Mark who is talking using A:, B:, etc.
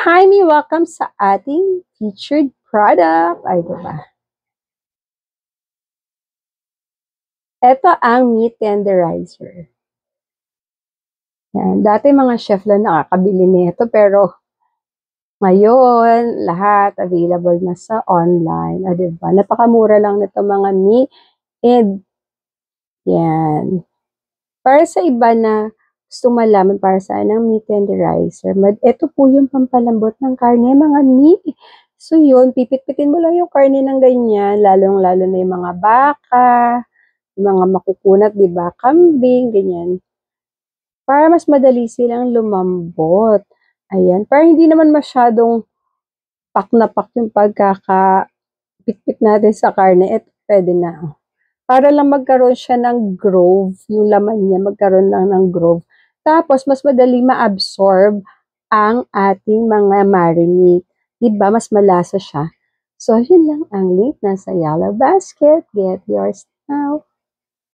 A: Hi, Mi! Welcome sa ating featured product. Ay, diba? Ito ang meat tenderizer. Yan. Dati mga chef lang nakakabili nito, pero ngayon, lahat available na sa online. O, diba? Napakamura lang nito mga Mi. And, yan. Para sa iba na gusto malaman para saan ang meat tenderizer, ito po yung pampalambot ng karne, mga Mi. So yun, pipit-pitin mo lang yung karne ng ganyan, lalong-lalo na yung mga baka, yung mga makukunat, di ba? Kambing, ganyan. Para mas madali silang lumambot. Ayan, para hindi naman masyadong pak na pak yung pagkakapit-pit natin sa karne, ito pwede na. Para lang magkaroon siya ng groove, yung laman niya magkaroon lang ng groove. Tapos, mas madali ma-absorb ang ating mga marinade. Diba? Mas malasa siya. So, yun lang ang link. Nasa yellow basket. Get yours now.